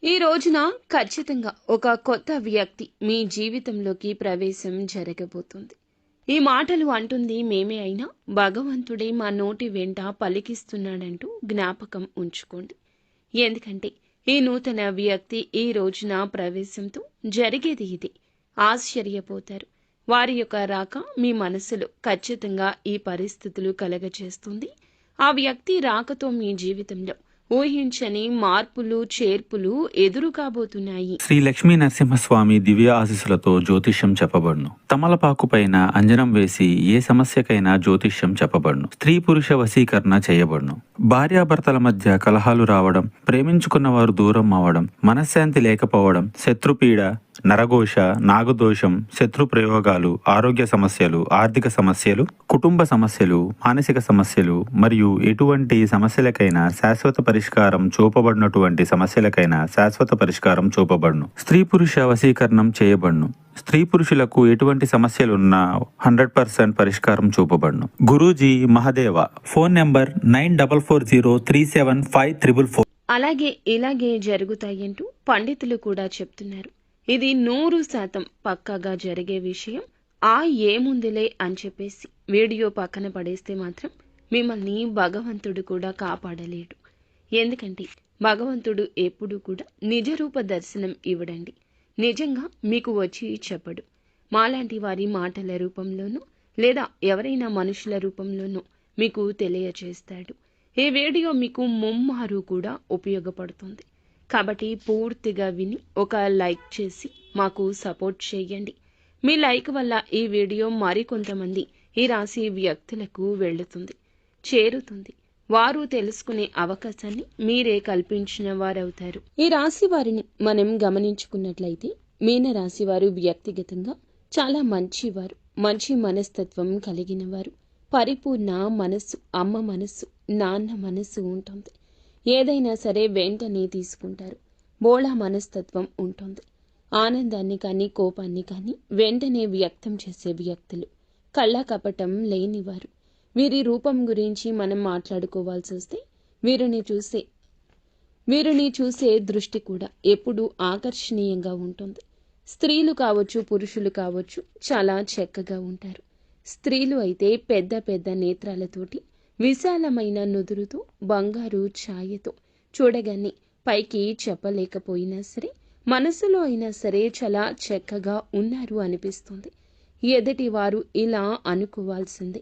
ఈ రోజున ఖచ్చితంగా ఒక కొత్త వ్యక్తి మీ జీవితంలోకి ప్రవేశం జరగబోతుంది. ఈ మాటలు అంటుంది మేమే అయినా భగవంతుడే మా నోటి వెంట పలికిస్తున్నాడంటూ జ్ఞాపకం ఉంచుకోండి. ఎందుకంటే ఈ నూతన వ్యక్తి ఈ రోజున ప్రవేశంతో జరిగేది ఇది. ఆశ్చర్యపోతారు. వారి యొక్క రాక మీ మనసులో ఖచ్చితంగా ఈ పరిస్థితులు కలగచేస్తుంది. ఆ వ్యక్తి రాకతో మీ జీవితంలో ఊహించని మార్పులు చేర్పులు ఎదురు కాబోతున్నాయి. శ్రీ లక్ష్మీ నరసింహస్వామి దివ్య ఆశీస్సులతో జ్యోతిష్యం చెప్పబడును. తమలపాకు పైన అంజనం వేసి ఏ సమస్యకైనా జ్యోతిష్యం చెప్పబడును. స్త్రీ పురుష వశీకరణ చేయబడును. భార్యాభర్తల మధ్య కలహాలు రావడం, ప్రేమించుకున్న వారు దూరం అవ్వడం, మనశ్శాంతి లేకపోవడం, శత్రుపీడ, నరఘోష, నాగదోషం, శత్రు ప్రయోగాలు, ఆరోగ్య సమస్యలు, ఆర్థిక సమస్యలు, కుటుంబ సమస్యలు, మానసిక సమస్యలు మరియు ఎటువంటి సమస్యలకైనా శాశ్వత పరిష్కారం చూపబడినటువంటి సమస్యలకైనా శాశ్వత పరిష్కారం చూపబడును. స్త్రీ పురుష వశీకరణం చేయబడును. స్త్రీ పురుషులకు ఎటువంటి సమస్యలున్నా 100% పరిష్కారం చూపబడును. గురూజీ మహదేవ. Phone number 9440375344. అలాగే ఇలాగే జరుగుతాయంటూ పండితులు కూడా చెప్తున్నారు. ఇది 100% పక్కాగా జరిగే విషయం. ఏముందిలే అని చెప్పేసి వీడియో పక్కన పడేస్తే మాత్రం మిమ్మల్ని భగవంతుడు కూడా కాపాడలేడు. ఎందుకంటే భగవంతుడు ఎప్పుడూ కూడా నిజరూప దర్శనం ఇవ్వడండి. నిజంగా మీకు వచ్చి చెప్పడు. మాలాంటి వారి మాటల రూపంలోనూ లేదా ఎవరైనా మనుషుల రూపంలోనూ మీకు తెలియచేస్తాడు. ఈ వీడియో మీకు ముమ్మారు కూడా ఉపయోగపడుతుంది. కాబట్టి పూర్తిగా విని ఒక లైక్ చేసి మాకు సపోర్ట్ చేయండి. మీ లైక్ వల్ల ఈ వీడియో మరికొంతమంది ఈ రాశి వ్యక్తులకు వెళుతుంది, చేరుతుంది. వారు తెలుసుకునే అవకాశాన్ని మీరే కల్పించిన వారవుతారు. ఈ రాశి వారిని మనం గమనించుకున్నట్లయితే మీనరాశి వారు వ్యక్తిగతంగా చాలా మంచివారు, మంచి మనస్తత్వం కలిగిన వారు. పరిపూర్ణ మనస్సు, అమ్మ మనస్సు, నాన్న మనస్సు ఉంటుంది. ఏదైనా సరే వెంటనే తీసుకుంటారు. బోళా మనస్తత్వం ఉంటుంది. ఆనందాన్ని కానీ కోపాన్ని కానీ వెంటనే వ్యక్తం చేసే వ్యక్తులు. కళ్ళ కపటం లేనివారు. వీరి రూపం గురించి మనం మాట్లాడుకోవాల్సి వస్తే వీరిని చూసే దృష్టి కూడా ఎప్పుడూ ఆకర్షణీయంగా ఉంటుంది. స్త్రీలు కావచ్చు, పురుషులు కావచ్చు, చాలా చక్కగా ఉంటారు. స్త్రీలు అయితే పెద్ద పెద్ద నేత్రాలతోటి, విశాలమైన నుదురుతో, బంగారు ఛాయతో, చూడగానే పైకి చెప్పలేకపోయినా సరే మనసులో అయినా సరే చాలా చక్కగా ఉన్నారు అనిపిస్తుంది. ఎదుటి వారు ఇలా అనుకోవాల్సిందే.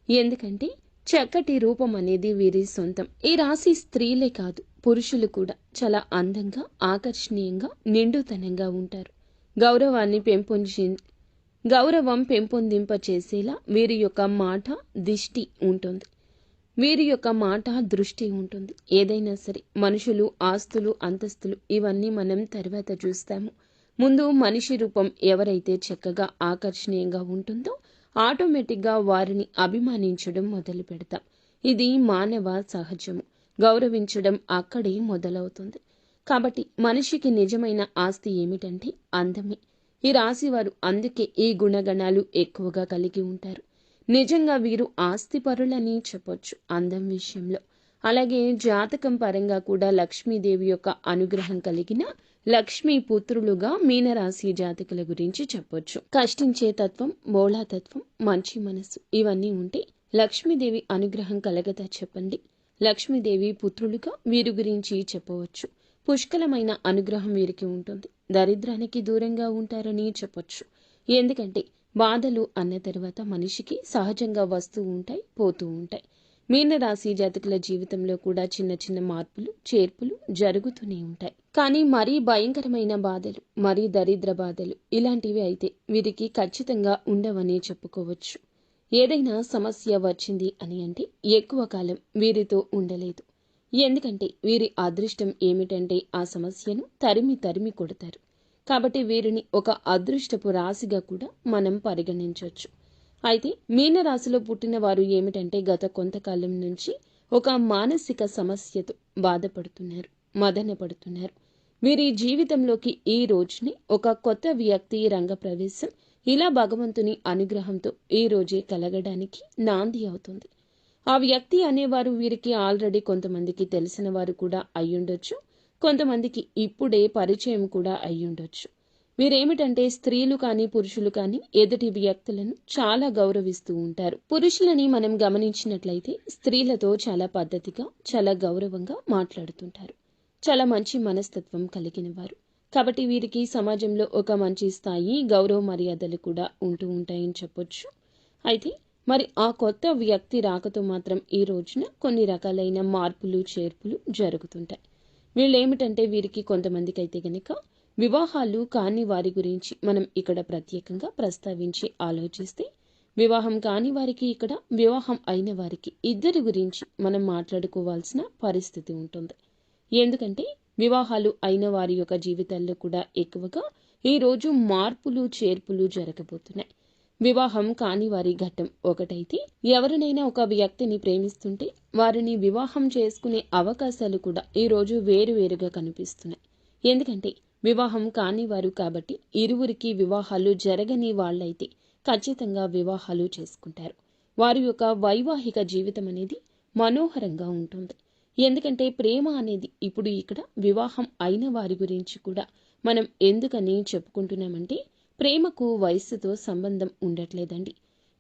ఎందుకంటే చక్కటి రూపం అనేది వీరి సొంతం. ఈ రాశి స్త్రీలే కాదు, పురుషులు కూడా చాలా అందంగా, ఆకర్షణీయంగా, నిండుతనంగా ఉంటారు. గౌరవం పెంపొందింపచేసేలా వీరి యొక్క మాట దృష్టి ఉంటుంది. ఏదైనా సరే మనుషులు, ఆస్తులు, అంతస్తులు ఇవన్నీ మనం తర్వాత చూస్తాము. ముందు మనిషి రూపం ఎవరైతే చక్కగా ఆకర్షణీయంగా ఉంటుందో ఆటోమేటిక్గా వారిని అభిమానించడం మొదలు పెడతాం. ఇది మానవ సహజము. గౌరవించడం అక్కడే మొదలవుతుంది. కాబట్టి మనిషికి నిజమైన ఆస్తి ఏమిటంటే అందమే. ఈ రాశివారు అందుకే ఈ గుణగణాలు ఎక్కువగా కలిగి ఉంటారు. నిజంగా వీరు ఆస్తిపరులని చెప్పొచ్చు అందం విషయంలో. అలాగే జాతకం పరంగా కూడా లక్ష్మీదేవి యొక్క అనుగ్రహం కలిగిన లక్ష్మీ పుత్రులుగా మీనరాశి జాతకుల గురించి చెప్పొచ్చు. కష్టించే తత్వం, బోళాతత్వం, మంచి మనసు ఇవన్నీ ఉంటే లక్ష్మీదేవి అనుగ్రహం కలగదా చెప్పండి. లక్ష్మీదేవి పుత్రులుగా వీరి గురించి చెప్పవచ్చు. పుష్కలమైన అనుగ్రహం వీరికి ఉంటుంది. దరిద్రానికి దూరంగా ఉంటారని చెప్పొచ్చు. ఎందుకంటే బాధలు అన్న తర్వాత మనిషికి సహజంగా వస్తూ ఉంటాయి, పోతూ ఉంటాయి. మీనరాశి జాతకుల జీవితంలో కూడా చిన్న చిన్న మార్పులు, చేర్పులు జరుగుతూనే ఉంటాయి. కానీ మరీ భయంకరమైన బాధలు, మరీ దరిద్ర బాధలు ఇలాంటివి అయితే వీరికి ఖచ్చితంగా ఉండవని చెప్పుకోవచ్చు. ఏదైనా సమస్య వచ్చింది అని అంటే ఎక్కువ కాలం వీరితో ఉండలేదు. ఎందుకంటే వీరి అదృష్టం ఏమిటంటే ఆ సమస్యను తరిమి కొడతారు. కాబట్టి వీరిని ఒక అదృష్టపు రాశిగా కూడా మనం పరిగణించవచ్చు. అయితే మీనరాశిలో పుట్టిన వారు ఏమిటంటే గత కొంతకాలం నుంచి ఒక మానసిక సమస్యతో బాధపడుతున్నారు, మదన పడుతున్నారు. వీరి జీవితంలోకి ఈ రోజుని ఒక కొత్త వ్యక్తి రంగప్రవేశం ఇలా భగవంతుని అనుగ్రహంతో ఈ రోజే కలగడానికి నాంది అవుతుంది. ఆ వ్యక్తి అనేవారు వీరికి ఆల్రెడీ కొంతమందికి తెలిసిన వారు కూడా అయ్యుండొచ్చు. కొంతమందికి ఇప్పుడే పరిచయం కూడా అయ్యుండొచ్చు. వీరేమిటంటే స్త్రీలు కానీ పురుషులు కానీ ఎదుటి వ్యక్తులను చాలా గౌరవిస్తూ ఉంటారు. పురుషులని మనం గమనించినట్లయితే స్త్రీలతో చాలా పద్ధతిగా, చాలా గౌరవంగా మాట్లాడుతుంటారు. చాలా మంచి మనస్తత్వం కలిగిన వారు. కాబట్టి వీరికి సమాజంలో ఒక మంచి స్థాయి, గౌరవ మర్యాదలు కూడా ఉంటూ ఉంటాయని చెప్పొచ్చు. అయితే మరి ఆ కొత్త వ్యక్తి రాకతో మాత్రం ఈ రోజున కొన్ని రకాలైన మార్పులు, చేర్పులు జరుగుతుంటాయి. వీళ్ళేమిటంటే వీరికి కొంతమందికి అయితే గనక వివాహాలు కాని వారి గురించి మనం ఇక్కడ ప్రత్యేకంగా ప్రస్తావించి ఆలోచిస్తే, వివాహం కాని వారికి ఇక్కడ, వివాహం అయిన వారికి ఇద్దరి గురించి మనం మాట్లాడుకోవాల్సిన పరిస్థితి ఉంటుంది. ఎందుకంటే వివాహాలు అయిన వారి యొక్క జీవితాల్లో కూడా ఎక్కువగా ఈరోజు మార్పులు, చేర్పులు జరగబోతున్నాయి. వివాహం కాని వారి ఘట్టం ఒకటైతే, ఎవరినైనా ఒక వ్యక్తిని ప్రేమిస్తుంటే వారిని వివాహం చేసుకునే అవకాశాలు కూడా ఈరోజు వేరువేరుగా కనిపిస్తున్నాయి. ఎందుకంటే వివాహం కాని వారు కాబట్టి ఇరువురికి వివాహాలు జరగని వాళ్ళైతే ఖచ్చితంగా వివాహాలు చేసుకుంటారు. వారి యొక్క వైవాహిక జీవితం అనేది మనోహరంగా ఉంటుంది. ఎందుకంటే ప్రేమ అనేది ఇప్పుడు ఇక్కడ వివాహం అయిన వారి గురించి కూడా మనం ఎందుకని చెప్పుకుంటున్నామంటే, ప్రేమకు వయస్సుతో సంబంధం ఉండట్లేదండి.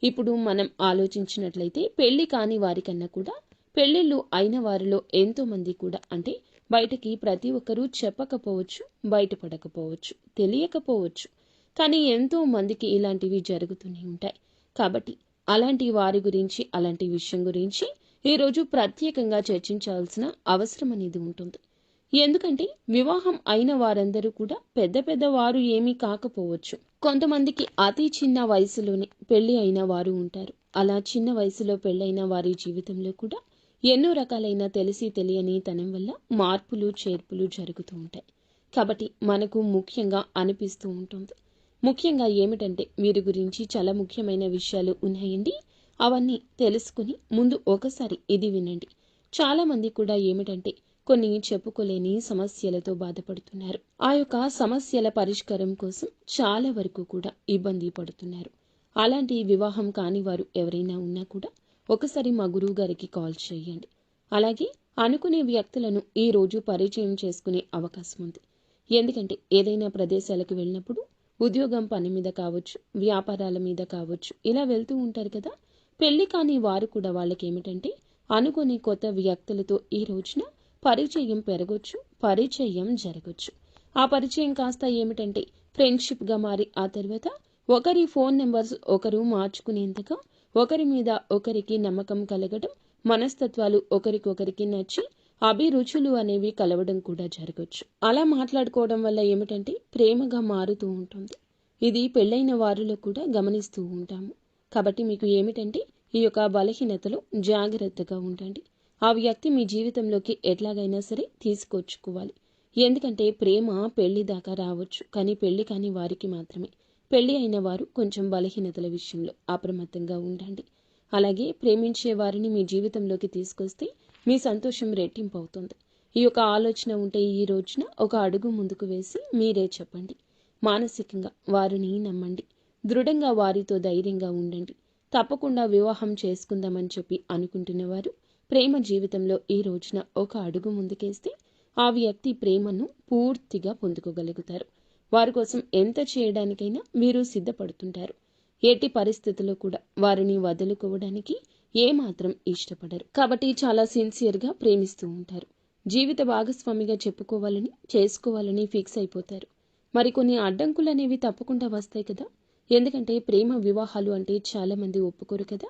ఇప్పుడు మనం ఆలోచించినట్లయితే పెళ్లి కాని వారికన్నా కూడా పెళ్లిళ్ళు అయిన వారిలో ఎంతో మంది కూడా, అంటే బయటకి ప్రతి ఒక్కరూ చెప్పకపోవచ్చు, బయటపడకపోవచ్చు, తెలియకపోవచ్చు, కానీ ఎంతో మందికి ఇలాంటివి జరుగుతూనే ఉంటాయి. కాబట్టి అలాంటి వారి గురించి, అలాంటి విషయం గురించి ఈరోజు ప్రత్యేకంగా చర్చించాల్సిన అవసరం అనేది ఉంటుంది. ఎందుకంటే వివాహం అయిన వారందరూ కూడా పెద్ద పెద్ద వారు ఏమీ కాకపోవచ్చు. కొంతమందికి అతి చిన్న వయసులోనే పెళ్లి అయిన వారు ఉంటారు. అలా చిన్న వయసులో పెళ్ళైన వారి జీవితంలో కూడా ఎన్నో రకాలైన తెలిసి తెలియని తనం వల్ల మార్పులు, చేర్పులు జరుగుతూ ఉంటాయి. కాబట్టి మనకు ముఖ్యంగా అనిపిస్తూ ఉంటుంది. ముఖ్యంగా ఏమిటంటే వీరి గురించి చాలా ముఖ్యమైన విషయాలు ఉన్నాయండి. అవన్నీ తెలుసుకుని ముందు ఒకసారి ఇది వినండి. చాలా మంది కూడా ఏమిటంటే కొన్ని చెప్పుకోలేని సమస్యలతో బాధపడుతున్నారు. ఆ యొక్క సమస్యల పరిష్కారం కోసం చాలా వరకు కూడా ఇబ్బంది పడుతున్నారు. అలాంటి వివాహం కాని వారు ఎవరైనా ఉన్నా కూడా ఒకసారి మా గురువు గారికి కాల్ చేయండి. అలాగే అనుకునే వ్యక్తులను ఈ రోజు పరిచయం చేసుకునే అవకాశం ఉంది. ఎందుకంటే ఏదైనా ప్రదేశాలకు వెళ్ళినప్పుడు ఉద్యోగం పని మీద కావచ్చు, వ్యాపారాల మీద కావచ్చు, ఇలా వెళ్తూ ఉంటారు కదా. పెళ్లి కాని వారు కూడా వాళ్ళకి ఏమిటంటే అనుకుని కొత్త వ్యక్తులతో ఈ రోజున పరిచయం పెరగొచ్చు, పరిచయం జరగొచ్చు. ఆ పరిచయం కాస్త ఏమిటంటే ఫ్రెండ్షిప్గా మారి ఆ తర్వాత ఒకరి ఫోన్ నెంబర్స్ ఒకరు మార్చుకునేంతగా ఒకరి మీద ఒకరికి నమ్మకం కలగడం, మనస్తత్వాలు ఒకరికొకరికి నచ్చి అభిరుచులు అనేవి కలవడం కూడా జరగచ్చు. అలా మాట్లాడుకోవడం వల్ల ఏమిటంటే ప్రేమగా మారుతూ ఉంటుంది. ఇది పెళ్ళైన వారిలో కూడా గమనిస్తూ ఉంటాము. కాబట్టి మీకు ఏమిటంటే ఈ యొక్క బలహీనతలో జాగ్రత్తగా ఉండండి. ఆ వ్యక్తి మీ జీవితంలోకి ఎట్లాగైనా సరే తీసుకొచ్చుకోవాలి. ఎందుకంటే ప్రేమ పెళ్లి దాకా రావచ్చు, కానీ పెళ్లి కాని వారికి మాత్రమే. పెళ్లి అయిన వారు కొంచెం బలహీనతల విషయంలో అప్రమత్తంగా ఉండండి. అలాగే ప్రేమించే వారిని మీ జీవితంలోకి తీసుకొస్తే మీ సంతోషం రెట్టింపు అవుతుంది. ఈ యొక్క ఆలోచన ఉంటే ఈ రోజున ఒక అడుగు ముందుకు వేసి మీరే చెప్పండి. మానసికంగా వారిని నమ్మండి. దృఢంగా వారితో ధైర్యంగా ఉండండి. తప్పకుండా వివాహం చేసుకుందామని చెప్పి అనుకుంటున్న వారు ప్రేమ జీవితంలో ఈ రోజున ఒక అడుగు ముందుకేస్తే ఆ వ్యక్తి ప్రేమను పూర్తిగా పొందుకోగలుగుతారు. వారి కోసం ఎంత చేయడానికైనా మీరు సిద్ధపడుతుంటారు. ఎట్టి పరిస్థితుల్లో కూడా వారిని వదులుకోవడానికి ఏమాత్రం ఇష్టపడరు. కాబట్టి చాలా సిన్సియర్గా ప్రేమిస్తూ ఉంటారు. జీవిత భాగస్వామిగా చెప్పుకోవాలని, చేసుకోవాలని ఫిక్స్ అయిపోతారు. మరికొన్ని అడ్డంకులు అనేవి తప్పకుండా వస్తాయి కదా. ఎందుకంటే ప్రేమ వివాహాలు అంటే చాలా మంది ఒప్పుకోరు కదా,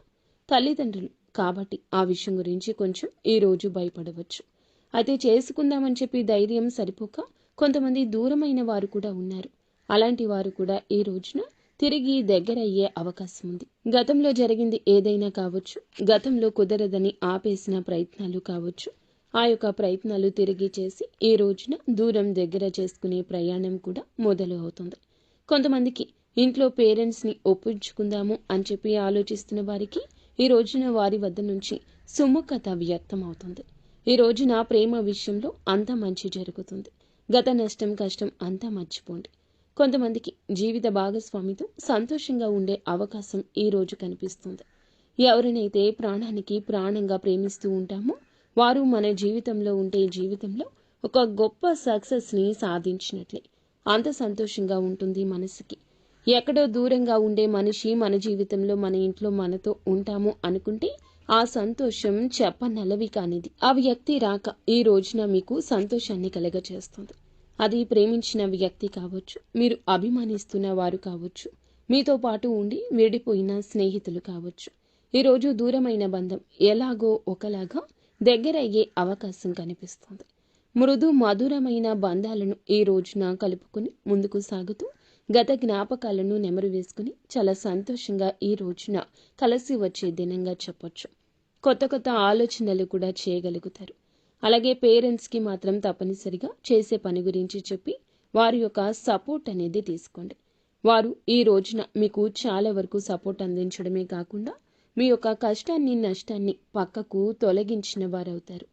తల్లిదండ్రులు. కాబట్టి ఆ విషయం గురించి కొంచెం ఈ రోజు భయపడవచ్చు. అయితే చేసుకుందామని చెప్పి ధైర్యం సరిపోక కొంతమంది దూరమైన వారు కూడా ఉన్నారు. అలాంటి వారు కూడా ఈ రోజున తిరిగి దగ్గరయ్యే అవకాశం ఉంది. గతంలో జరిగింది ఏదైనా కావచ్చు, గతంలో కుదరదని ఆపేసిన ప్రయత్నాలు కావచ్చు, ఆ యొక్క ప్రయత్నాలు తిరిగి చేసి ఈ రోజున దూరం దగ్గర చేసుకునే ప్రయాణం కూడా మొదలు అవుతుంది. కొంతమందికి ఇంట్లో పేరెంట్స్ని ఒప్పించుకుందాము అని చెప్పి ఆలోచిస్తున్న వారికి ఈ రోజున వారి వద్ద నుంచి సుముఖత వ్యక్తం అవుతుంది. ఈ రోజున ప్రేమ విషయంలో అంతా మంచి జరుగుతుంది. గత నష్టం, కష్టం అంతా మర్చిపోండి. కొంతమందికి జీవిత భాగస్వామితో సంతోషంగా ఉండే అవకాశం ఈ రోజు కనిపిస్తుంది. ఎవరినైతే ప్రాణానికి ప్రాణంగా ప్రేమిస్తూ ఉంటామో వారు మన జీవితంలో ఉంటే జీవితంలో ఒక గొప్ప సక్సెస్ని సాధించినట్లే. అంత సంతోషంగా ఉంటుంది మనసుకి. ఎక్కడో దూరంగా ఉండే మనిషి మన జీవితంలో, మన ఇంట్లో మనతో ఉంటాము అనుకుంటే ఆ సంతోషం చెప్పనలవి కానిది. ఆ వ్యక్తి రాక ఈ రోజున మీకు సంతోషాన్ని కలగచేస్తుంది. అది ప్రేమించిన వ్యక్తి కావచ్చు, మీరు అభిమానిస్తున్న వారు కావచ్చు, మీతో పాటు ఉండి విడిపోయిన స్నేహితులు కావచ్చు. ఈరోజు దూరమైన బంధం ఎలాగో ఒకలాగా దగ్గరయ్యే అవకాశం కనిపిస్తుంది. మృదు మధురమైన బంధాలను ఈ రోజున కలుపుకుని ముందుకు సాగుతూ గత జ్ఞాపకాలను నెమరు వేసుకుని చాలా సంతోషంగా ఈ రోజున కలిసి వచ్చే దినంగా చెప్పొచ్చు. కొత్త కొత్త ఆలోచనలు కూడా చేయగలుగుతారు. అలాగే పేరెంట్స్కి మాత్రం తప్పనిసరిగా చేసే పని గురించి చెప్పి వారి యొక్క సపోర్ట్ అనేది తీసుకోండి. వారు ఈ రోజున మీకు చాలా వరకు సపోర్ట్ అందించడమే కాకుండా మీ యొక్క కష్టాన్ని నష్టాన్ని పక్కకు తొలగించిన వారవుతారు.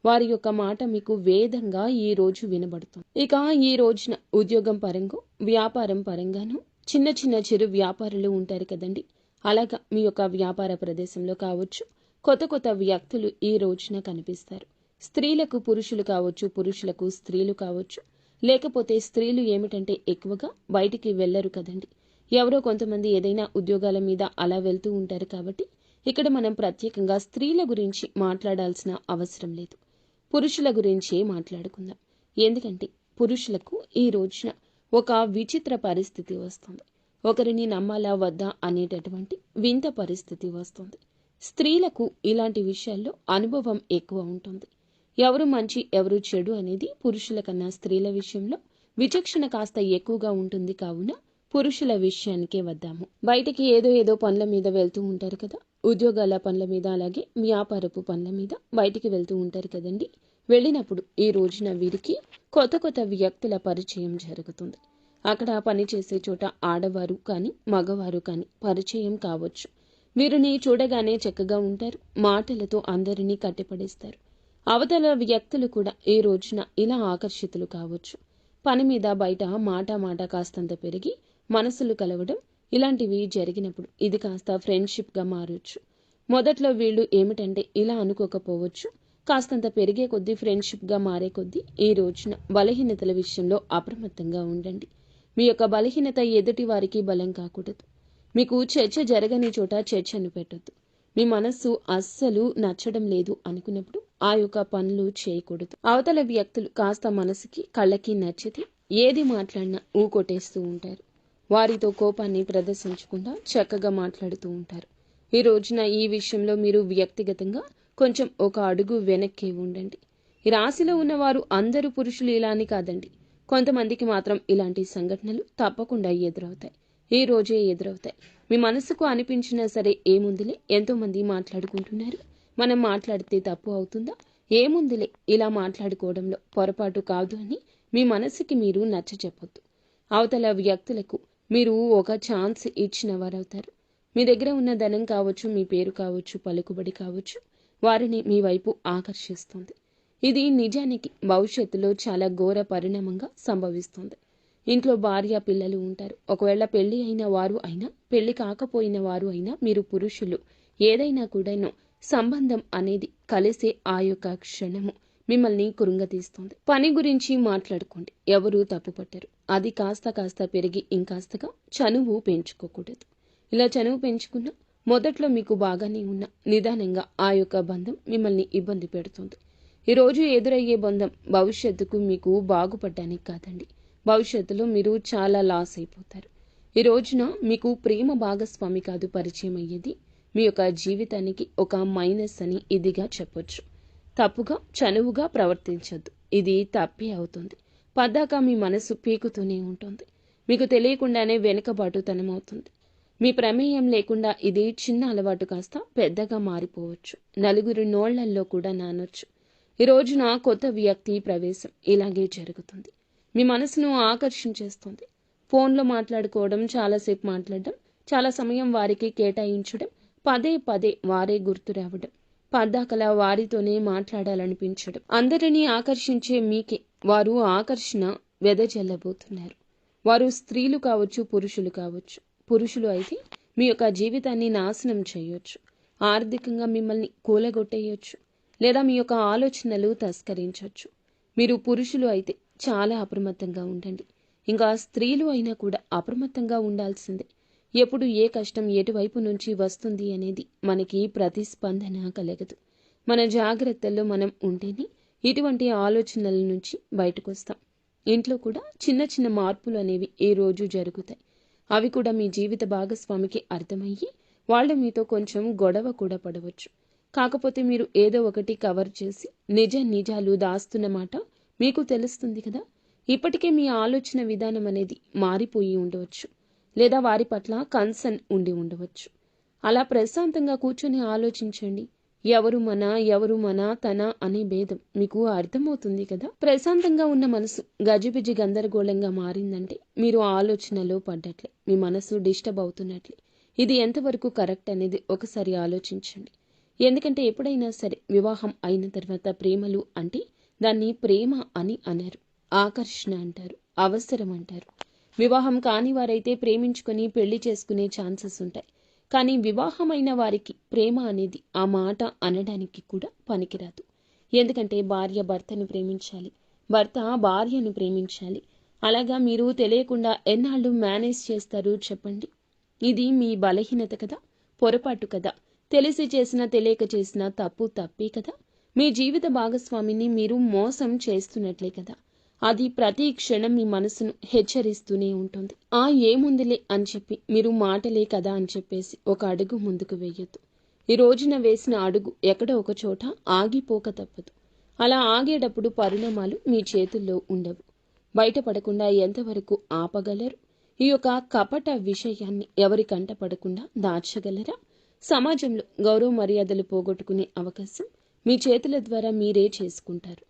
వారి యొక్క మాట మీకు వేదంగా ఈ రోజు వినబడుతుంది. ఇక ఈ రోజున ఉద్యోగం పరంగా, వ్యాపారం పరంగాను చిన్న చిన్న చిరు వ్యాపారులు ఉంటారు కదండి. అలాగా మీ యొక్క వ్యాపార ప్రదేశంలో కావచ్చు, కొత్త కొత్త వ్యక్తులు ఈ రోజున కనిపిస్తారు. స్త్రీలకు పురుషులు కావచ్చు, పురుషులకు స్త్రీలు కావచ్చు. లేకపోతే స్త్రీలు ఏమిటంటే ఎక్కువగా బయటికి వెళ్లరు కదండి. ఎవరో కొంతమంది ఏదైనా ఉద్యోగాల మీద అలా వెళ్తూ ఉంటారు కాబట్టి ఇక్కడ మనం ప్రత్యేకంగా స్త్రీల గురించి మాట్లాడాల్సిన అవసరం లేదు. పురుషుల గురించే మాట్లాడుకుందాం. ఎందుకంటే పురుషులకు ఈ రోజున ఒక విచిత్ర పరిస్థితి వస్తుంది. ఒకరిని నమ్మాలా వద్దా అనేటటువంటి వింత పరిస్థితి వస్తుంది. స్త్రీలకు ఇలాంటి విషయాల్లో అనుభవం ఎక్కువ ఉంటుంది. ఎవరు మంచి ఎవరు చెడు అనేది పురుషుల కన్నా స్త్రీల విషయంలో విచక్షణ కాస్త ఎక్కువగా ఉంటుంది. కావున పురుషుల విషయానికే వద్దాము. బయటికి ఏదో పనుల మీద వెళ్తూ ఉంటారు కదా, ఉద్యోగాల పనుల మీద, అలాగే వ్యాపారపు పనుల మీద బయటికి వెళ్తూ ఉంటారు కదండి. వెళ్ళినప్పుడు ఈ రోజున వీరికి కొత్త కొత్త వ్యక్తుల పరిచయం జరుగుతుంది. అక్కడ పనిచేసే చోట ఆడవారు కానీ మగవారు కానీ పరిచయం కావచ్చు. వీరిని చూడగానే చక్కగా ఉంటారు. మాటలతో అందరినీ కట్టిపడేస్తారు. అవతల వ్యక్తులు కూడా ఈ రోజున ఇలా ఆకర్షితులు కావచ్చు. పని మీద బయట మాట కాస్తంత పెరిగి మనసులు కలవడం ఇలాంటివి జరిగినప్పుడు ఇది కాస్త ఫ్రెండ్షిప్గా మారొచ్చు. మొదట్లో వీళ్ళు ఏమిటంటే ఇలా అనుకోకపోవచ్చు. కాస్తంత పెరిగే కొద్దీ, ఫ్రెండ్షిప్గా మారే కొద్దీ ఈ రోజున బలహీనతల విషయంలో అప్రమత్తంగా ఉండండి. మీ యొక్క బలహీనత ఎదుటి వారికి బలం కాకూడదు. మీకు చర్చ జరగని చోట చర్చను పెట్టొద్దు. మీ మనస్సు అస్సలు నచ్చడం లేదు అనుకున్నప్పుడు ఆ యొక్క పనులు చేయకూడదు. అవతల వ్యక్తులు కాస్త మనసుకి కళ్ళకి నచ్చితే ఏది మాట్లాడినా ఊకొట్టేస్తూ ఉంటారు. వారితో కోపాన్ని ప్రదర్శించకుండా చక్కగా మాట్లాడుతూ ఉంటారు. ఈ రోజున ఈ విషయంలో మీరు వ్యక్తిగతంగా కొంచెం ఒక అడుగు వెనక్కి ఉండండి. ఈ రాశిలో ఉన్నవారు అందరూ పురుషులు ఇలా అని కాదండి. కొంతమందికి మాత్రం ఇలాంటి సంఘటనలు తప్పకుండా ఎదురవుతాయి. ఈ రోజే ఎదురవుతాయి. మీ మనసుకు అనిపించినా సరే ఏముందిలే, ఎంతో మంది మాట్లాడుకుంటున్నారు, మనం మాట్లాడితే తప్పు అవుతుందా, ఏముందిలే ఇలా మాట్లాడుకోవడంలో పొరపాటు కాదు అని మీ మనసుకి మీరు నచ్చ చెప్పొద్దు. అవతల వ్యక్తులకు మీరు ఒక ఛాన్స్ ఇచ్చిన వారవుతారు. మీ దగ్గర ఉన్న ధనం కావచ్చు, మీ పేరు కావచ్చు, పలుకుబడి కావచ్చు, వారిని మీ వైపు ఆకర్షిస్తుంది. ఇది నిజానికి భవిష్యత్తులో చాలా ఘోర పరిణామంగా సంభవిస్తుంది. ఇంట్లో భార్య పిల్లలు ఉంటారు. ఒకవేళ పెళ్లి అయిన వారు అయినా పెళ్లి కాకపోయిన వారు అయినా మీరు పురుషులు ఏదైనా కూడాను సంబంధం అనేది కలిసే ఆ యొక్క క్షణము మిమ్మల్ని కృంగతీస్తుంది. పని గురించి మాట్లాడుకోండి, ఎవరూ తప్పుపట్టరు. అది కాస్త పెరిగి ఇంకాస్తగా చనువు పెంచుకోకూడదు. ఇలా చనువు పెంచుకున్నా మొదట్లో మీకు బాగానే ఉన్న నిదానంగా ఆ యొక్క బంధం మిమ్మల్ని ఇబ్బంది పెడుతుంది. ఈరోజు ఎదురయ్యే బంధం భవిష్యత్తుకు మీకు బాగుపడడానికి కాదండి. భవిష్యత్తులో మీరు చాలా లాస్ అయిపోతారు. ఈ రోజున మీకు ప్రేమ భాగస్వామి కాదు పరిచయం అయ్యేది, మీ యొక్క జీవితానికి ఒక మైనస్ అని ఇదిగా చెప్పొచ్చు. తప్పుగా చనువుగా ప్రవర్తించొద్దు. ఇది తప్పే అవుతుంది. పద్దాక మీ మనసు పీకుతూనే ఉంటుంది. మీకు తెలియకుండానే వెనుకబాటుతనం అవుతుంది. మీ ప్రమేయం లేకుండా ఇది చిన్న అలవాటు కాస్త పెద్దగా మారిపోవచ్చు. నలుగురి నోళ్లల్లో కూడా నానొచ్చు. ఈ రోజున కొత్త వ్యక్తి ప్రవేశం ఇలాగే జరుగుతుంది. మీ మనసును ఆకర్షించేస్తుంది. ఫోన్లో మాట్లాడుకోవడం, చాలాసేపు మాట్లాడడం, చాలా సమయం వారికి కేటాయించడం, పదే వారే గుర్తు రావడం, పద్దాకలా వారితోనే మాట్లాడాలనిపించడం, అందరినీ ఆకర్షించే మీకే వారు ఆకర్షణ వెదజల్లబోతున్నారు. వారు స్త్రీలు కావచ్చు, పురుషులు కావచ్చు. పురుషులు అయితే మీ యొక్క జీవితాన్ని నాశనం చేయొచ్చు, ఆర్థికంగా మిమ్మల్ని కూలగొట్టేయొచ్చు, లేదా మీ యొక్క ఆలోచనలు తస్కరించవచ్చు. మీరు పురుషులు అయితే చాలా అప్రమత్తంగా ఉండండి. ఇంకా స్త్రీలు అయినా కూడా అప్రమత్తంగా ఉండాల్సిందే. ఎప్పుడు ఏ కష్టం ఎటువైపు నుంచి వస్తుంది అనేది మనకి ప్రతిస్పందన కలగదు. మన జాగ్రత్తల్లో మనం ఉంటేనే ఇటువంటి ఆలోచనల నుంచి బయటకొస్తాం. ఇంట్లో కూడా చిన్న చిన్న మార్పులు అనేవి ఈ రోజు జరుగుతాయి. అవి కూడా మీ జీవిత భాగస్వామికి అర్థమయ్యి వాళ్ళు మీతో కొంచెం గొడవ కూడా పడవచ్చు. కాకపోతే మీరు ఏదో ఒకటి కవర్ చేసి నిజాలు దాస్తున్నమాట మీకు తెలుస్తుంది కదా. ఇప్పటికే మీ ఆలోచన విధానం అనేది మారిపోయి ఉండవచ్చు, లేదా వారి పట్ల కన్సర్న్ ఉండి ఉండవచ్చు. అలా ప్రశాంతంగా కూర్చొని ఆలోచించండి. ఎవరు మన తన అనే భేదం మీకు అర్థమవుతుంది కదా. ప్రశాంతంగా ఉన్న మనసు గజిబిజి గందరగోళంగా మారిందంటే మీరు ఆలోచనలో పడ్డట్లే, మీ మనసు డిస్టర్బ్ అవుతున్నట్లే. ఇది ఎంతవరకు కరెక్ట్ అనేది ఒకసారి ఆలోచించండి. ఎందుకంటే ఎప్పుడైనా సరే వివాహం అయిన తర్వాత ప్రేమలు అంటే దాన్ని ప్రేమ అని అనరు, ఆకర్షణ అంటారు, అవసరం అంటారు. వివాహం కాని వారైతే ప్రేమించుకొని పెళ్లి చేసుకునే ఛాన్సెస్ ఉంటాయి. కానీ వివాహమైన వారికి ప్రేమ అనేది ఆ మాట అనడానికి కూడా పనికిరాదు. ఎందుకంటే భార్య భర్తను ప్రేమించాలి, భర్త భార్యను ప్రేమించాలి. అలాగా మీరు తెలియకుండా ఎన్నాళ్ళు మేనేజ్ చేస్తారు చెప్పండి. ఇది మీ బలహీనత కదా, పొరపాటు కదా. తెలిసి చేసినా తెలియక చేసినా తప్పే కదా. మీ జీవిత భాగస్వామిని మీరు మోసం చేస్తున్నట్లే కదా. అది ప్రతి క్షణం మీ మనసును హెచ్చరిస్తూనే ఉంటుంది. ఏముందిలే అని చెప్పి మీరు మాటలే కదా అని చెప్పేసి ఒక అడుగు ముందుకు వేయొద్దు. ఈ రోజున వేసిన అడుగు ఎక్కడో ఒక చోట ఆగిపోక తప్పదు. అలా ఆగేటప్పుడు పరిణామాలు మీ చేతుల్లో ఉండవు. బయటపడకుండా ఎంతవరకు ఆపగలరు? ఈ యొక్క కపట విషయాన్ని ఎవరి కంట పడకుండా దాచగలరా? సమాజంలో గౌరవ మర్యాదలు పోగొట్టుకునే అవకాశం మీ చేతుల ద్వారా మీరే చేసుకుంటారు.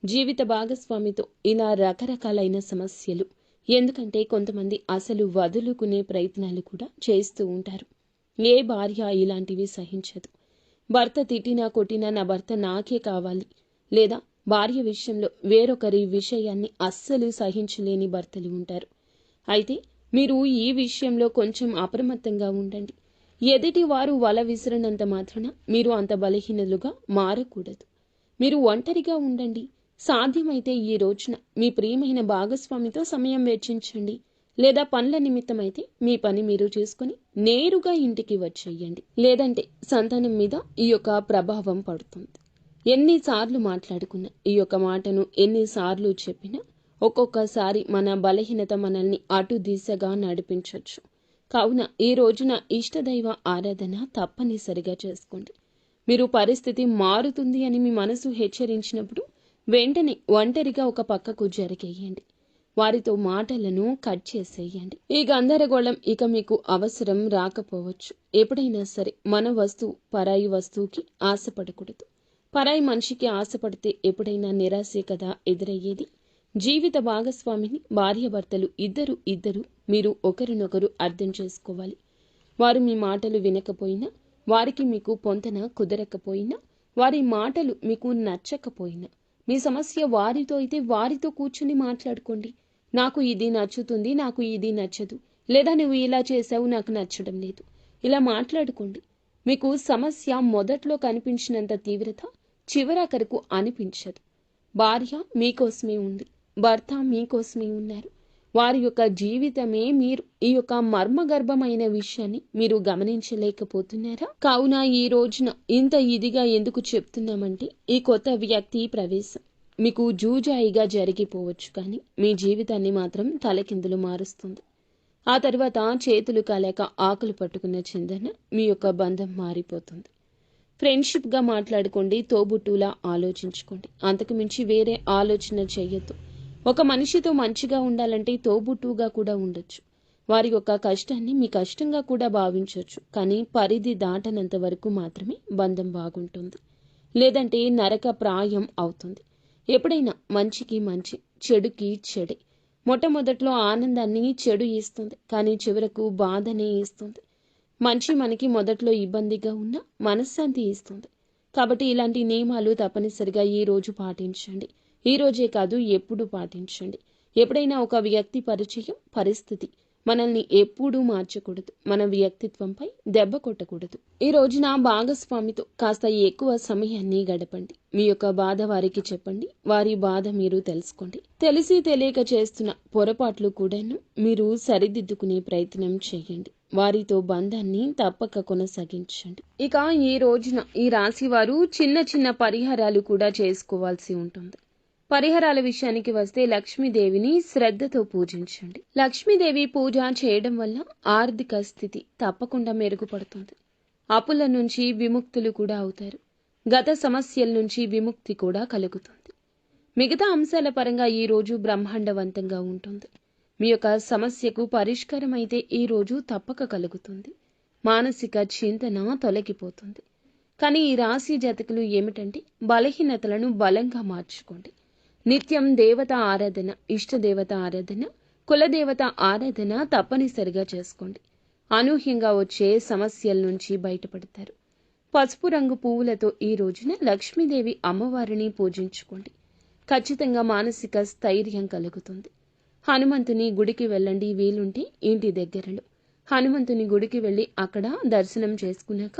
జీవిత భాగస్వామితో ఇలా రకరకాలైన సమస్యలు. ఎందుకంటే కొంతమంది అసలు వదులుకునే ప్రయత్నాలు కూడా చేస్తూ ఉంటారు. ఏ భార్య ఇలాంటివి సహించదు. భర్త తిట్టినా కొట్టినా నా భర్త నాకే కావాలి, లేదా భార్య విషయంలో వేరొకరి విషయాన్ని అస్సలు సహించలేని భర్తలు ఉంటారు. అయితే మీరు ఈ విషయంలో కొంచెం అప్రమత్తంగా ఉండండి. ఎదుటి వారు వల విసిరినంత మాత్రాన మీరు అంత బలహీనులుగా మారకూడదు. మీరు ఒంటరిగా ఉండండి. సాధ్యమైతే ఈ రోజున మీ ప్రియమైన భాగస్వామితో సమయం వెచ్చించండి. లేదా పనుల నిమిత్తమైతే మీ పని మీరు చేసుకుని నేరుగా ఇంటికి వచ్చేయండి. లేదంటే సంతానం మీద ఈ యొక్క ప్రభావం పడుతుంది. ఎన్నిసార్లు మాట్లాడుకున్నా, ఈ యొక్క మాటను ఎన్నిసార్లు చెప్పినా ఒక్కొక్కసారి మన బలహీనత మనల్ని అటు దిశగా నడిపించవచ్చు. కావున ఈ రోజున ఇష్టదైవ ఆరాధన తప్పనిసరిగా చేసుకోండి. మీరు పరిస్థితి మారుతుంది అని మీ మనసు హెచ్చరించినప్పుడు వెంటనే ఒంటరిగా ఒక పక్కకు జరిగేయండి. వారితో మాటలను కట్ చేసేయండి. ఈ గందరగోళం ఇక మీకు అవసరం రాకపోవచ్చు. ఎప్పుడైనా సరే మన వస్తువు పరాయి వస్తువుకి ఆశపడకూడదు. పరాయి మనిషికి ఆశపడితే ఎప్పుడైనా నిరాశే కదా ఎదురయ్యేది. జీవిత భాగస్వామిని భార్యాభర్తలు ఇద్దరు మీరు ఒకరినొకరు అర్థం చేసుకోవాలి. వారు మీ మాటలు వినకపోయినా, వారికి మీకు పొంతన కుదరకపోయినా, వారి మాటలు మీకు నచ్చకపోయినా, మీ సమస్య వారితో అయితే వారితో కూర్చుని మాట్లాడుకోండి. నాకు ఇది నచ్చుతుంది, నాకు ఇది నచ్చదు, లేదా నువ్వు ఇలా చేసావు, నాకు నచ్చడం లేదు. ఇలా మాట్లాడుకోండి. మీకు సమస్య మొదట్లో కనిపించినంత తీవ్రత చివరాఖరకు అనిపించదు. భార్య మీకోసమే ఉంది, భర్త మీకోసమే ఉన్నారు. వారి యొక్క జీవితమే మీరు. ఈ యొక్క మర్మగర్భమైన విషయాన్ని మీరు గమనించలేకపోతున్నారా? కావున ఈ రోజున ఇంత ఇదిగా ఎందుకు చెప్తున్నామంటే, ఈ కొత్త వ్యక్తి ప్రవేశం మీకు జూజాయిగా జరిగిపోవచ్చు, కానీ మీ జీవితాన్ని మాత్రం తలకిందులు మారుస్తుంది. ఆ తర్వాత చేతులు కాలేక ఆకులు పట్టుకున్న చిందన మీ యొక్క బంధం మారిపోతుంది. ఫ్రెండ్షిప్గా మాట్లాడుకోండి, తోబుట్టులా ఆలోచించుకోండి. అంతకు మించి వేరే ఆలోచన చేయొద్దు. ఒక మనిషితో మంచిగా ఉండాలంటే తోబుట్టుగా కూడా ఉండొచ్చు. వారి యొక్క కష్టాన్ని మీ కష్టంగా కూడా భావించవచ్చు. కానీ పరిధి దాటనంత వరకు మాత్రమే బంధం బాగుంటుంది. లేదంటే నరక ప్రాయం అవుతుంది. ఎప్పుడైనా మంచికి మంచి, చెడుకి చెడే. మొట్టమొదట్లో ఆనందాన్ని చెడు ఇస్తుంది, కానీ చివరకు బాధనే ఇస్తుంది. మంచి మనకి మొదట్లో ఇబ్బందిగా ఉన్నా మనశ్శాంతి ఇస్తుంది. కాబట్టి ఇలాంటి నియమాలు తప్పనిసరిగా ఈ రోజు పాటించండి. ఈ రోజే కాదు, ఎప్పుడు పాటించండి. ఎప్పుడైనా ఒక వ్యక్తి పరిచయం, పరిస్థితి మనల్ని ఎప్పుడూ మార్చకూడదు. మన వ్యక్తిత్వంపై దెబ్బ కొట్టకూడదు. ఈ రోజున భాగస్వామితో కాస్త ఎక్కువ సమయాన్ని గడపండి. మీ యొక్క బాధ వారికి చెప్పండి. వారి బాధ మీరు తెలుసుకోండి. తెలిసి తెలియక చేస్తున్న పొరపాట్లు కూడాను మీరు సరిదిద్దుకునే ప్రయత్నం చేయండి. వారితో బంధాన్ని తప్పక కొనసాగించండి. ఇక ఈ రోజున ఈ రాశి వారు చిన్న చిన్న పరిహారాలు కూడా చేసుకోవాల్సి ఉంటుంది. పరిహారాల విషయానికి వస్తే లక్ష్మీదేవిని శ్రద్ధతో పూజించండి. లక్ష్మీదేవి పూజ చేయడం వల్ల ఆర్థిక స్థితి తప్పకుండా మెరుగుపడుతుంది. అప్పుల నుంచి విముక్తులు కూడా అవుతారు. గత సమస్యల నుంచి విముక్తి కూడా కలుగుతుంది. మిగతా అంశాల పరంగా ఈ రోజు బ్రహ్మాండవంతంగా ఉంటుంది. మీ యొక్క సమస్యకు పరిష్కారం అయితే ఈ రోజు తప్పక కలుగుతుంది. మానసిక చింతన తొలగిపోతుంది. కానీ ఈ రాశి జాతకులు ఏమిటంటే బలహీనతలను బలంగా మార్చుకోండి. నిత్యం దేవత ఆరాధన, ఇష్టదేవత ఆరాధన, కులదేవత ఆరాధన తప్పనిసరిగా చేసుకోండి. అనూహ్యంగా వచ్చే సమస్యల నుంచి బయటపడతారు. పసుపు రంగు పువ్వులతో ఈ రోజున లక్ష్మీదేవి అమ్మవారిని పూజించుకోండి. ఖచ్చితంగా మానసిక స్థైర్యం కలుగుతుంది. హనుమంతుని గుడికి వెళ్ళండి. వీలుంటే ఇంటి దగ్గరలో హనుమంతుని గుడికి వెళ్ళి అక్కడ దర్శనం చేసుకున్నాక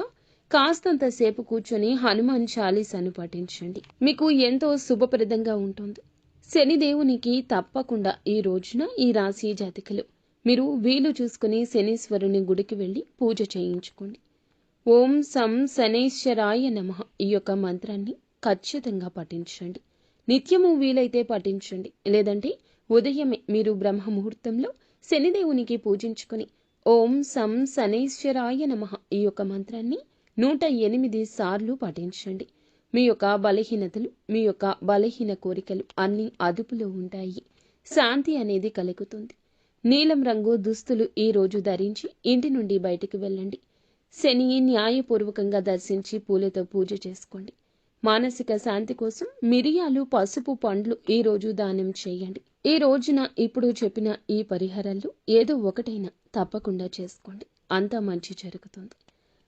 కాస్తంతసేపు కూర్చొని హనుమాన్ చాలీసాను పఠించండి. మీకు ఎంతో శుభప్రదంగా ఉంటుంది. శనిదేవునికి తప్పకుండా ఈ రోజున ఈ రాశి జాతకులు మీరు వీలు చూసుకుని శనీశ్వరుని గుడికి వెళ్ళి పూజ చేయించుకోండి. ఓం సం శనైశ్వరాయ నమః ఈ యొక్క మంత్రాన్ని ఖచ్చితంగా పఠించండి. నిత్యము వీలైతే పఠించండి. లేదంటే ఉదయమే మీరు బ్రహ్మ ముహూర్తంలో శనిదేవునికి పూజించుకొని ఓం సం శనైశ్వరాయ నమః ఈ యొక్క మంత్రాన్ని 108 సార్లు పఠించండి. మీ యొక్క బలహీనతలు, మీ యొక్క బలహీన కోరికలు అన్నీ అదుపులో ఉంటాయి. శాంతి అనేది కలుగుతుంది. నీలం రంగు దుస్తులు ఈ రోజు ధరించి ఇంటి నుండి బయటికి వెళ్ళండి. శని న్యాయపూర్వకంగా దర్శించి పూలతో పూజ చేసుకోండి. మానసిక శాంతి కోసం మిరియాలు, పసుపు, పండ్లు ఈ రోజు దానం చేయండి. ఈ రోజున ఇప్పుడు చెప్పిన ఈ పరిహారాలు ఏదో ఒకటైనా తప్పకుండా చేసుకోండి. అంతా మంచి జరుగుతుంది.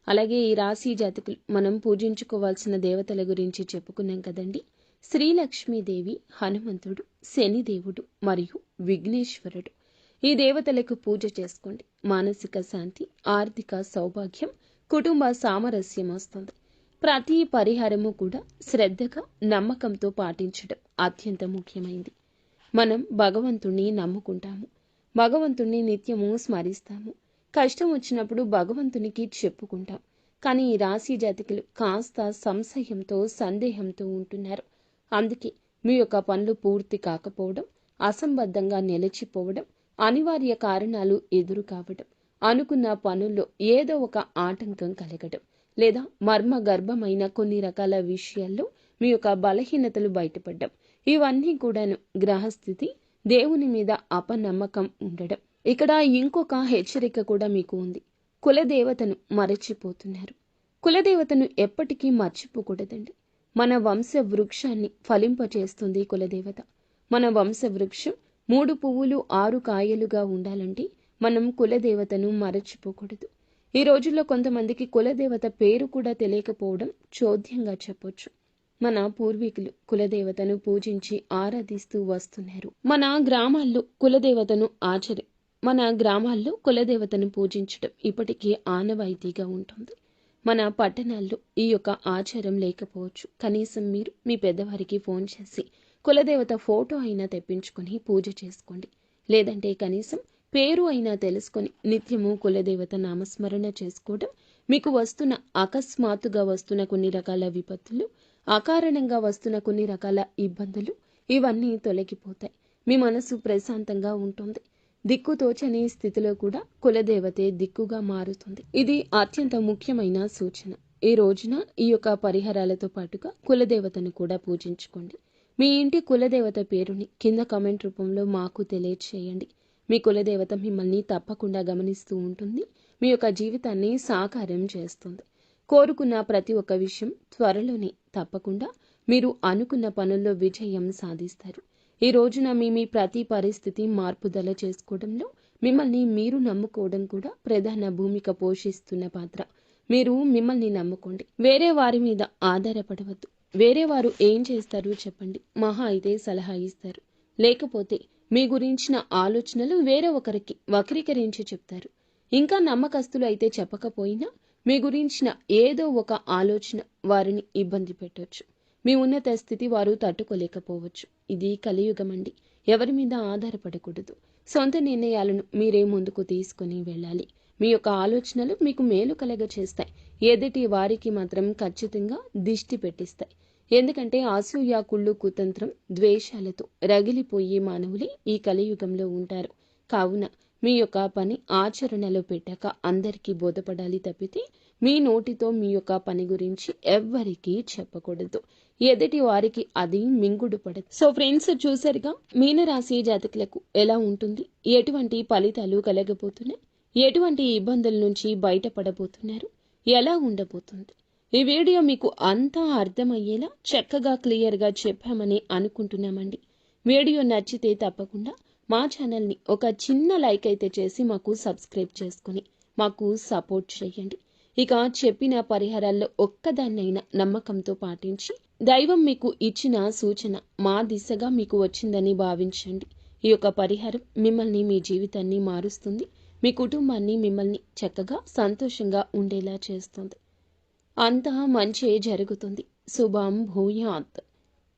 అలాగే ఈ రాశి జాతకులు మనం పూజించుకోవాల్సిన దేవతల గురించి చెప్పుకున్నాం కదండి. శ్రీలక్ష్మీదేవి, హనుమంతుడు, శనిదేవుడు మరియు విఘ్నేశ్వరుడు. ఈ దేవతలకు పూజ చేసుకోండి. మానసిక శాంతి, ఆర్థిక సౌభాగ్యం, కుటుంబ సామరస్యం వస్తుంది. ప్రతి పరిహారము కూడా శ్రద్ధగా, నమ్మకంతో పాటించడం అత్యంత ముఖ్యమైంది. మనం భగవంతుణ్ణి నమ్ముకుంటాము. భగవంతుణ్ణి నిత్యము స్మరిస్తాము. కష్టం వచ్చినప్పుడు భగవంతునికి చెప్పుకుంటాం. కానీ ఈ రాశి జాతకులు కాస్త సంశయంతో, సందేహంతో ఉంటున్నారు. అందుకే మీ యొక్క పనులు పూర్తి కాకపోవడం, అసంబద్ధంగా నిలిచిపోవడం, అనివార్య కారణాలు ఎదురు కావడం, అనుకున్న పనుల్లో ఏదో ఒక ఆటంకం కలగడం, లేదా మర్మ గర్భమైన కొన్ని రకాల విషయాల్లో మీ యొక్క బలహీనతలు బయటపడడం, ఇవన్నీ కూడాను గ్రహస్థితి, దేవుని మీద అపనమ్మకం ఉండడం. ఇక్కడ ఇంకొక హెచ్చరిక కూడా మీకు ఉంది. కులదేవతను మరచిపోతున్నారు. కులదేవతను ఎప్పటికీ మర్చిపోకూడదండి. మన వంశ వృక్షాన్ని ఫలింపచేస్తుంది కులదేవత. మన వంశ వృక్షం 3 పువ్వులు 6 కాయలుగా ఉండాలంటే మనం కులదేవతను మరచిపోకూడదు. ఈ రోజుల్లో కొంతమందికి కులదేవత పేరు కూడా తెలియకపోవడం చోద్యంగా చెప్పొచ్చు. మన పూర్వీకులు కులదేవతను పూజించి ఆరాధిస్తూ వస్తున్నారు. మన గ్రామాల్లో కులదేవతను పూజించడం ఇప్పటికీ ఆనవాయితీగా ఉంటుంది. మన పట్టణాల్లో ఈ యొక్క ఆచారం లేకపోవచ్చు. కనీసం మీరు మీ పెద్దవారికి ఫోన్ చేసి కులదేవత ఫోటో అయినా తెప్పించుకొని పూజ చేసుకోండి. లేదంటే కనీసం పేరు అయినా తెలుసుకొని నిత్యము కులదేవత నామస్మరణ చేసుకోవడం మీకు వస్తున్న అకస్మాత్తుగా వస్తున్న కొన్ని రకాల విపత్తులు, అకారణంగా వస్తున్న కొన్ని రకాల ఇబ్బందులు ఇవన్నీ తొలగిపోతాయి. మీ మనసు ప్రశాంతంగా ఉంటుంది. దిక్కుతోచని స్థితిలో కూడా కులదేవతే దిక్కుగా మారుతుంది. ఇది అత్యంత ముఖ్యమైన సూచన. ఈ రోజున ఈ యొక్క పరిహారాలతో పాటుగా కులదేవతను కూడా పూజించుకోండి. మీ ఇంటి కులదేవత పేరుని కింద కామెంట్ రూపంలో మాకు తెలియచేయండి. మీ కులదేవత మిమ్మల్ని తప్పకుండా గమనిస్తూ ఉంటుంది. మీ యొక్క జీవితాన్ని సాకారం చేస్తుంది. కోరుకున్న ప్రతి ఒక్క విషయం త్వరలోనే తప్పకుండా మీరు అనుకున్న పనుల్లో విజయం సాధిస్తారు. ఈ రోజున మీ ప్రతి పరిస్థితి మార్పుదల చేసుకోవడంలో మిమ్మల్ని మీరు నమ్ముకోవడం కూడా ప్రధాన భూమిక పోషిస్తున్న పాత్ర. మీరు మిమ్మల్ని నమ్ముకోండి. వేరే వారి మీద ఆధారపడవద్దు. వేరే వారు ఏం చేస్తారు చెప్పండి. మహా అయితే సలహా ఇస్తారు, లేకపోతే మీ గురించిన ఆలోచనలు వేరే ఒకరికి వక్రీకరించి చెప్తారు. ఇంకా నమ్మకస్తులు అయితే చెప్పకపోయినా మీ గురించిన ఏదో ఒక ఆలోచన వారిని ఇబ్బంది పెట్టొచ్చు. మీ ఉన్నత స్థితి వారు తట్టుకోలేకపోవచ్చు. ఇది కలియుగమండి. ఎవరి మీద ఆధారపడకూడదు. సొంత నిర్ణయాలను మీరే ముందుకు తీసుకుని వెళ్ళాలి. మీ యొక్క ఆలోచనలు మీకు మేలు కలగ చేస్తాయి. ఎదుటి వారికి మాత్రం ఖచ్చితంగా దిష్టి పెట్టిస్తాయి. ఎందుకంటే అసూయ, కుళ్ళు, కుతంత్రం, ద్వేషాలతో రగిలిపోయే మానవులే ఈ కలియుగంలో ఉంటారు. కావున మీ యొక్క పని ఆచరణలో పెట్టాక అందరికీ బోధపడాలి తప్పితే మీ నోటితో మీ యొక్క పని గురించి ఎవ్వరికీ చెప్పకూడదు. ఎదుటి వారికి అది మింగుడు పడదు. సో ఫ్రెండ్స్, చూసారుగా మీనరాశి జాతకులకు ఎలా ఉంటుంది, ఎటువంటి ఫలితాలు కలగబోతున్నాయి, ఎటువంటి ఇబ్బందుల నుంచి బయటపడబోతున్నారు, ఎలా ఉండబోతుంది. ఈ వీడియో మీకు అంతా అర్థమయ్యేలా చక్కగా క్లియర్గా చెప్పామని అనుకుంటున్నామండి. వీడియో నచ్చితే తప్పకుండా మా ఛానల్ని ఒక చిన్న లైక్ అయితే చేసి మాకు సబ్స్క్రైబ్ చేసుకుని మాకు సపోర్ట్ చేయండి. ఇక చెప్పిన పరిహారాల్లో ఒక్కదాన్నైనా నమ్మకంతో పాటించి దైవం మీకు ఇచ్చిన సూచన మా దిశగా మీకు వచ్చిందని భావించండి. ఈ యొక్క పరిహారం మిమ్మల్ని, మీ జీవితాన్ని మారుస్తుంది. మీ కుటుంబాన్ని, మిమ్మల్ని చక్కగా సంతోషంగా ఉండేలా చేస్తుంది. అంతా మంచే జరుగుతుంది. శుభం భూయాత్.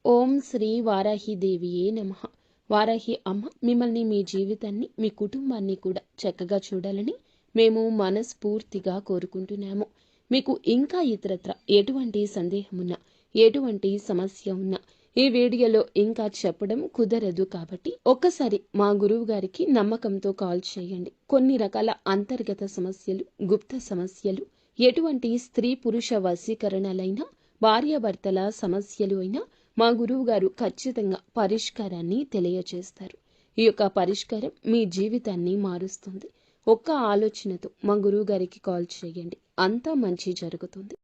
ఓం శ్రీ వారాహి దేవియే నమః. వారాహి అమ్మ మిమ్మల్ని, మీ జీవితాన్ని, మీ కుటుంబాన్ని కూడా చక్కగా చూడాలని మేము మనస్ఫూర్తిగా కోరుకుంటున్నాము. మీకు ఇంకా ఇతరత్ర ఎటువంటి సందేహమున్నా, ఎటువంటి సమస్య ఉన్నా ఈ వీడియోలో ఇంకా చెప్పడం కుదరదు. కాబట్టి ఒక్కసారి మా గురువు గారికి నమ్మకంతో కాల్ చేయండి. కొన్ని రకాల అంతర్గత సమస్యలు, గుప్త సమస్యలు, ఎటువంటి స్త్రీ పురుష వశీకరణలైనా, భార్యాభర్తల సమస్యలు అయినా మా గురువు గారు ఖచ్చితంగా పరిష్కారాన్ని తెలియచేస్తారు. ఈ యొక్క పరిష్కారం మీ జీవితాన్ని మారుస్తుంది. ఒక్క ఆలోచనతో మా గురువు గారికి కాల్ చేయండి. అంతా మంచి జరుగుతుంది.